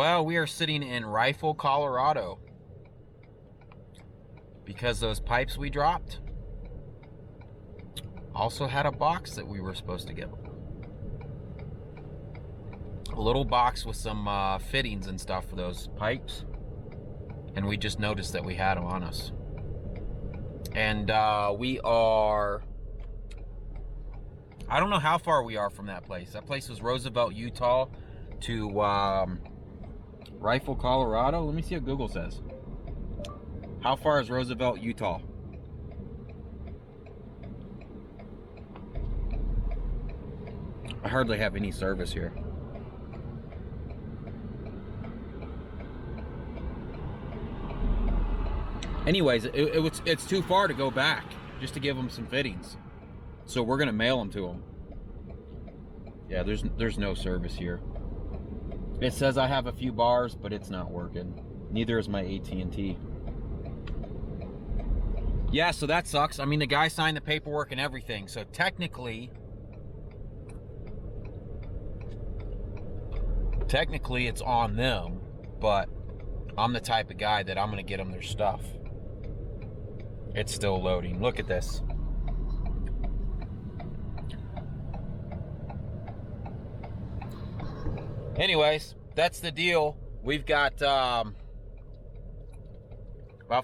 Well, we are sitting in Rifle, Colorado, because those pipes we dropped also had a box that we were supposed to give them. A little box with some fittings and stuff for those pipes, and we just noticed that we had them on us. And we are, I don't know how far we are from that place. That place was Roosevelt, Utah to Rifle, Colorado. Let me see what Google says. How far is Roosevelt, Utah? I hardly have any service here. Anyways, it's too far to go back just to give them some fittings. So we're gonna mail them to them. Yeah, there's no service here. It says I have a few bars, but it's not working. Neither is my AT&T. Yeah, so that sucks. I mean, the guy signed the paperwork and everything, so technically it's on them, but I'm the type of guy that I'm gonna get them their stuff. It's still loading. Look at this. Anyways, that's the deal. We've got about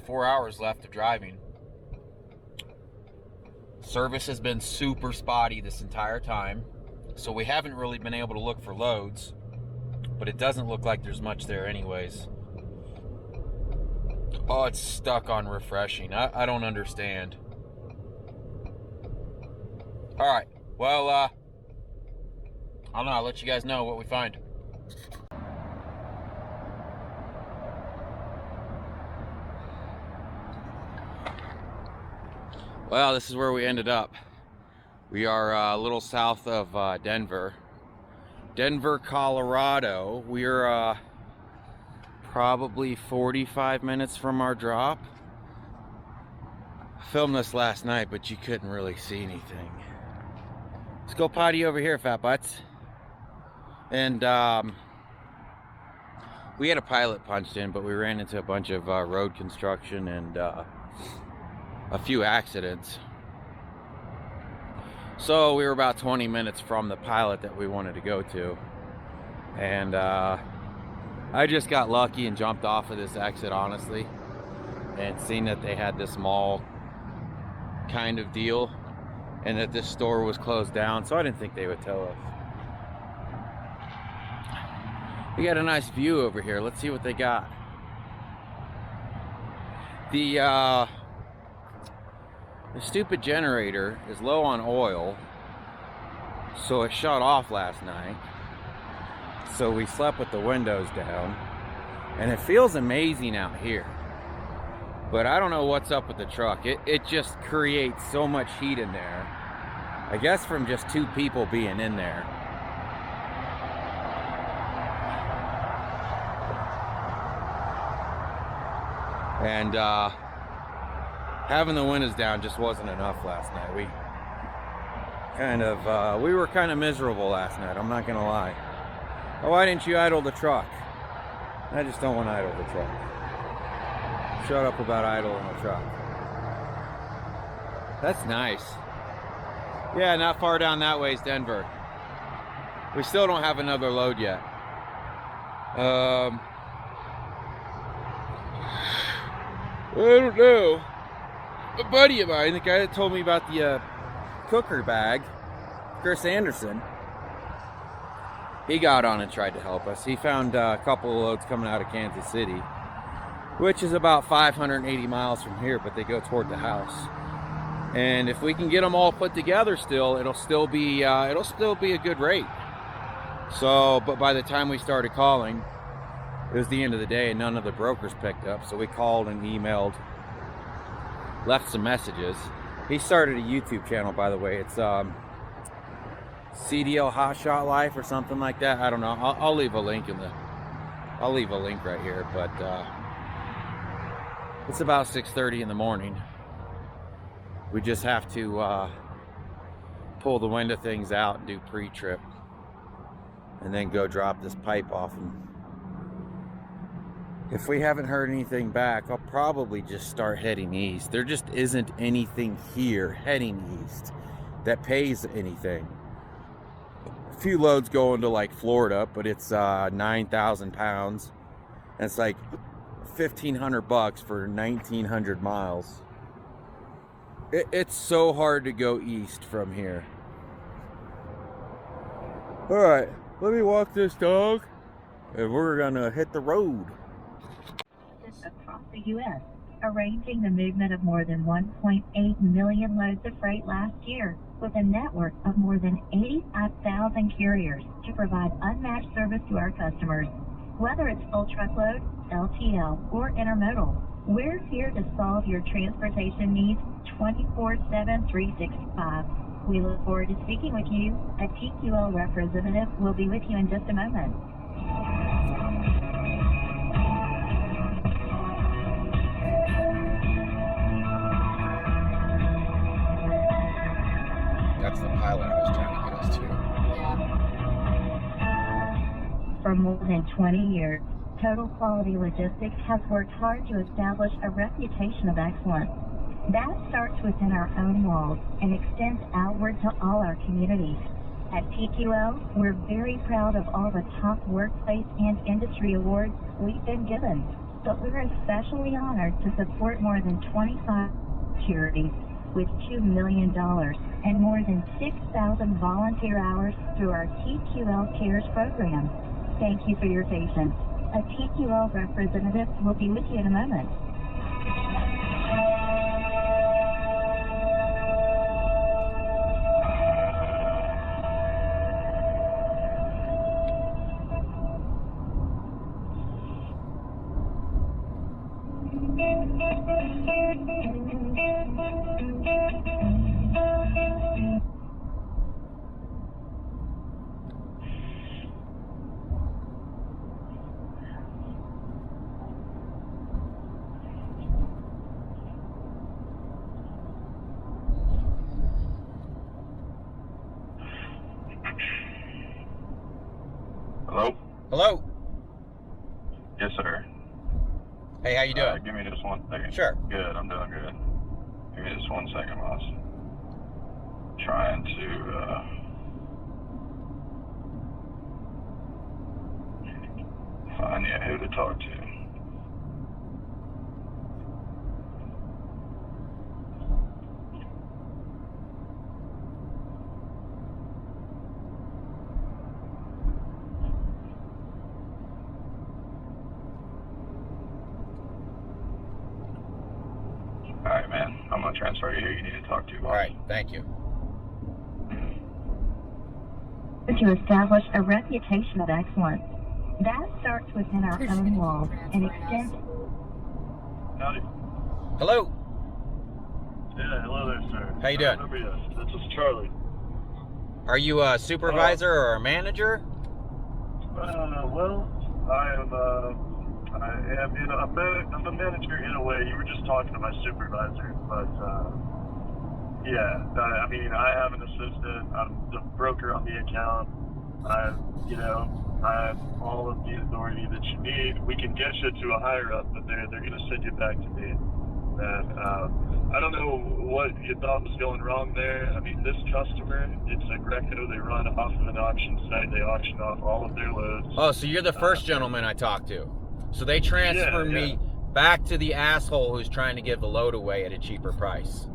4 hours left of driving. Service has been super spotty this entire time, so we haven't really been able to look for loads, but it doesn't look like there's much there anyways. Oh, it's stuck on refreshing. I don't understand. All right, well, I don't know, I'll let you guys know what we find. Well, this is where we ended up. We are a little south of Denver, Colorado. We're probably 45 minutes from our drop. I filmed this last night, but you couldn't really see anything. Let's go potty over here, fat butts. And we had a pilot punched in, but we ran into a bunch of road construction and a few accidents. So we were about 20 minutes from the pilot that we wanted to go to. And I just got lucky and jumped off of this exit, honestly, and seen that they had this mall kind of deal and that this store was closed down, so I didn't think they would tell us. We got a nice view over here. Let's see what they got. The stupid generator is low on oil, so it shut off last night. So we slept with the windows down, and it feels amazing out here. But I don't know what's up with the truck. It just creates so much heat in there. I guess from just two people being in there. And having the windows down just wasn't enough last night. We were kind of miserable last night, I'm not gonna lie. Oh, why didn't you idle the truck? I just don't want to idle the truck. Shut up about idling the truck. That's nice. Yeah, not far down that way is Denver. We still don't have another load yet. I don't know. A buddy of mine, the guy that told me about the cooker bag, Chris Anderson, he got on and tried to help us. He found a couple of loads coming out of Kansas City, which is about 580 miles from here, but they go toward the house. And if we can get them all put together still, it'll still be a good rate. So, but by the time we started calling, it was the end of the day and none of the brokers picked up. So we called and emailed, left some messages. He started a YouTube channel, by the way. It's CDL Hotshot Life or something like that. I don't know. I'll leave a link I'll leave a link right here. But it's about 6:30 in the morning. We just have to pull the window things out and do pre-trip, and then go drop this pipe off and if we haven't heard anything back, I'll probably just start heading east. There just isn't anything here heading east that pays anything. A few loads going to like Florida, but it's 9,000 pounds. And it's like $1,500 for 1,900 miles. It's so hard to go east from here. All right, let me walk this dog, and we're gonna hit the road. Across the U.S., arranging the movement of more than 1.8 million loads of freight last year, with a network of more than 85,000 carriers to provide unmatched service to our customers. Whether it's full truckload, LTL, or intermodal, we're here to solve your transportation needs 24/7, 365. We look forward to speaking with you. A TQL representative will be with you in just a moment. That's the pilot I was trying to get us to. Yeah. For more than 20 years, Total Quality Logistics has worked hard to establish a reputation of excellence. That starts within our own walls and extends outward to all our communities. At TQL, we're very proud of all the top workplace and industry awards we've been given, but we're especially honored to support more than 25 charities with $2 million and more than 6,000 volunteer hours through our TQL Cares program. Thank you for your patience. A TQL representative will be with you in a moment. Hello? Hello? Yes, sir. Hey, how you doing? Give me just 1 second. Sure. Good, I'm doing good. Give me just 1 second, boss. Trying to, find who to talk to. Alright, man. I'm gonna transfer you who you need to talk to, boss. Alright, thank you. To establish a reputation of excellence. That starts within our own walls and extends. Howdy. Hello? Yeah, hello there, sir. How you doing? Remember, yes. This is Charlie. Are you a supervisor or a manager? Well, I'm a manager in a way. You were just talking to my supervisor, but yeah, I mean, I have an assistant. I'm the broker on the account. I have all of the authority that you need. We can get you to a higher up, but they're going to send you back to me. And I don't know what you thought was going wrong there. I mean, this customer, it's a Greco. They run off of an auction site. They auction off all of their loads. Oh, so you're the first gentleman I talked to. So they transfer me back to the asshole who's trying to give the load away at a cheaper price.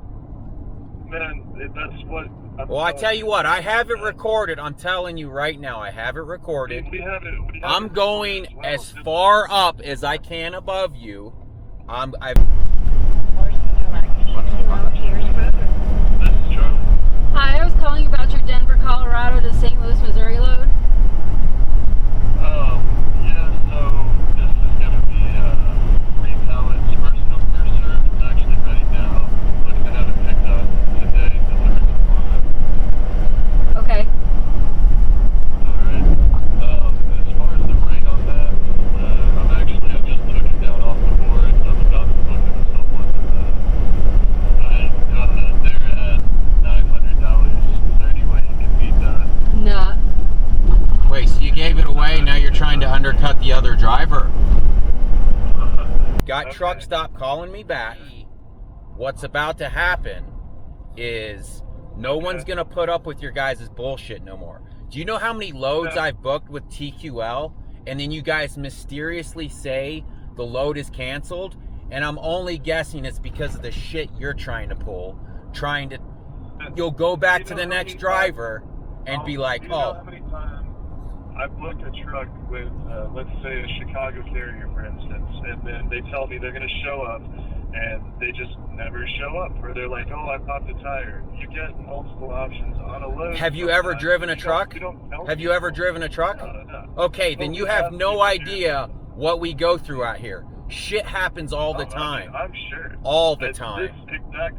Man, that's what... Well, I tell you what, I have it recorded. I'm telling you right now, I have it recorded. I'm going as far up as I can above you. I've... Hi, I was calling about your Denver, Colorado to St. Louis, Missouri load. Yeah, so this is going to be 3 pallets, first come, first served. It's actually ready now. Looking to have it picked up today, delivered tomorrow. Okay. Alright. As far as the rate on that, I just took it down off the board. I'm about to look at someone. got Okay. truck stop calling me back. What's about to happen is no one's going to put up with your guys' bullshit no more. Do you know how many loads I've booked with TQL, and then you guys mysteriously say the load is canceled, and I'm only guessing it's because of the shit you're trying to pull, you'll go back to the next driver and be like, you know how many times I've booked a truck with, let's say, a Chicago carrier, for instance, and then they tell me they're going to show up, and they just never show up, or they're like, oh, I popped a tire. You get multiple options on a load. Have you ever driven a truck? Have you ever driven a truck? No. Okay, then you have no idea what we go through out here. Shit happens all the time. I'm sure. All the time. This exact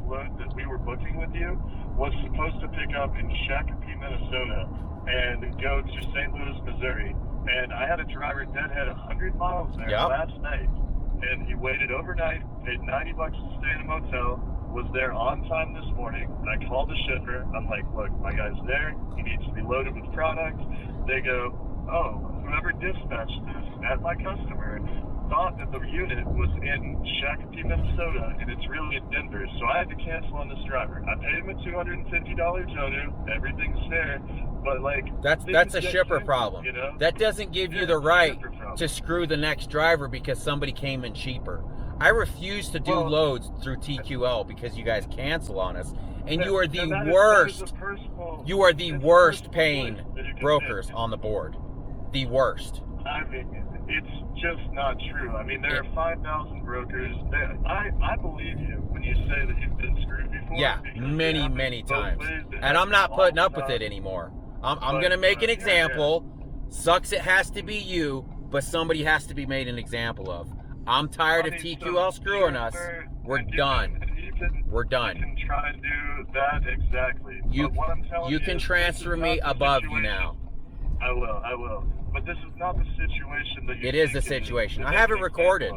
load that we were booking with you was supposed to pick up in Shakopee, Minnesota, and go to St. Louis, Missouri. And I had a driver deadhead 100 miles there last night. And he waited overnight, paid $90 to stay in a motel, was there on time this morning. And I called the shipper. I'm like, look, my guy's there. He needs to be loaded with product. They go, oh, whoever dispatched this at my customer thought that the unit was in Shakopee, Minnesota, and it's really in Denver. So I had to cancel on this driver. I paid him a $250 Jonu. Everything's fair. But like, that's a shipper problem. You know? That doesn't give you the right to screw the next driver because somebody came in cheaper. I refuse to do loads through TQL because you guys cancel on us, and you are the worst. You are the worst paying brokers on the board. The worst. I mean, it's just not true. I mean, there are 5,000 brokers. I believe you when you say that you've been screwed before. Yeah, many times. And I'm not putting up with it anymore. I'm going to make an example. Sucks it has to be you, but somebody has to be made an example of. I'm tired of TQL screwing us. We're done. We're done. You can try and do that exactly. You can transfer me above you now. I will. But this is not the situation that you. It is the situation. I have it recorded.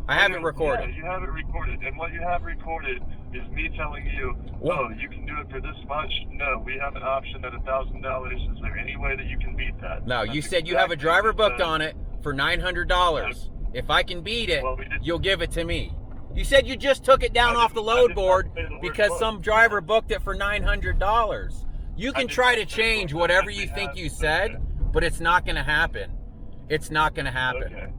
I have it recorded. Yeah, you have it recorded. And what you have recorded is me telling you, oh, you can do it for this much. No, we have an option at $1,000. Is there any way that you can beat that? No, you said you have a driver booked on it for $900. If I can beat it, you'll give it to me. You said you just took it down off the load board because some driver booked it for $900. You can try to change whatever you think you said, but it's not going to happen. It's not going to happen. Okay.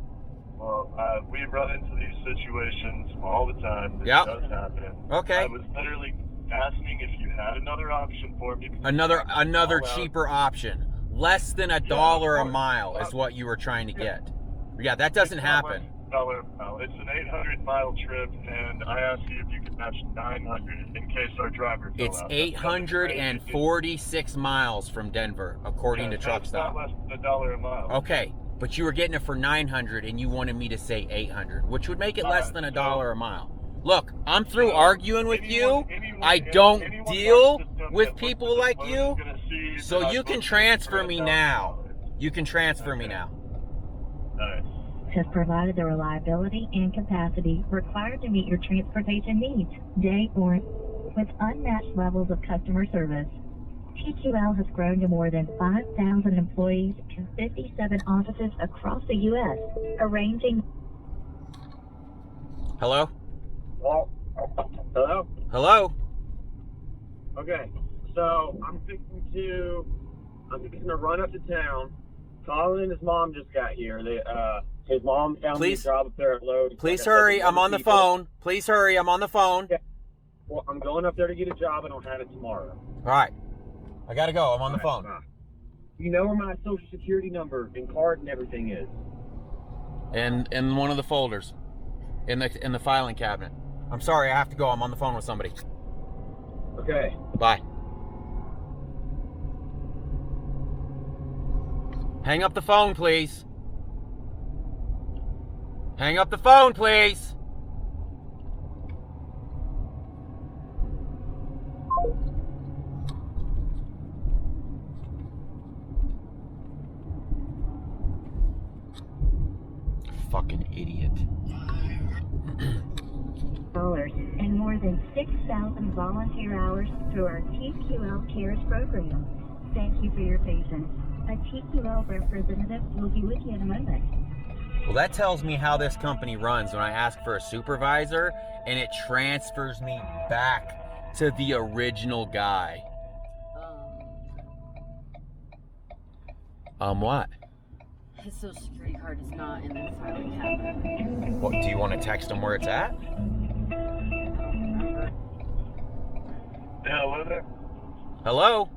Well, we run into these situations all the time. This does happen. Okay. I was literally asking if you had another option for me. Another cheaper option. Less than $1 a mile is what you were trying to get. Yeah, that doesn't happen. It's an 800-mile trip, and I asked you if you could match 900 in case our driver fell It's out. 846 miles from Denver, according to Truck Stop. Not less than $1 a mile. Okay, but you were getting it for 900, and you wanted me to say 800, which would make it less than $1 a mile. Look, I'm through arguing with you. I don't deal with people like you, so you can transfer me now. You can transfer me now. Has provided the reliability and capacity required to meet your transportation needs, day or with unmatched levels of customer service. TQL has grown to more than 5,000 employees and 57 offices across the U.S., arranging... Hello? Hello? Hello? Okay, so I'm fixing to run up to town. Colin and his mom just got here. His mom found me a job up there at Lowe's. Please hurry, I'm on the phone. Please hurry, I'm on the phone. Okay. Well, I'm going up there to get a job and I'll have it tomorrow. All right. I gotta go, I'm on the phone. You know where my social security number and card and everything is? In one of the folders. In the filing cabinet. I'm sorry, I have to go, I'm on the phone with somebody. Okay. Bye. Hang up the phone, please. Hang up the phone, please. Fucking idiot. and more than 6,000 volunteer hours through our TQL Cares program. Thank you for your patience. A TQL representative will be with you in a moment. Well, that tells me how this company runs when I ask for a supervisor, and it transfers me back to the original guy. What? His social security card is not in the filing cabinet. What, do you want to text him where it's at? I don't remember. Yeah, hello there. Hello?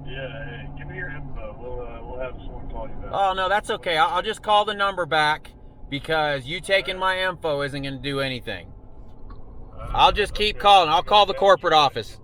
Yeah, hey, give me your info. We'll have someone call you back. Oh, no, that's okay. I'll just call the number back because you taking my info isn't going to do anything. I'll just keep calling. I'll call the corporate office.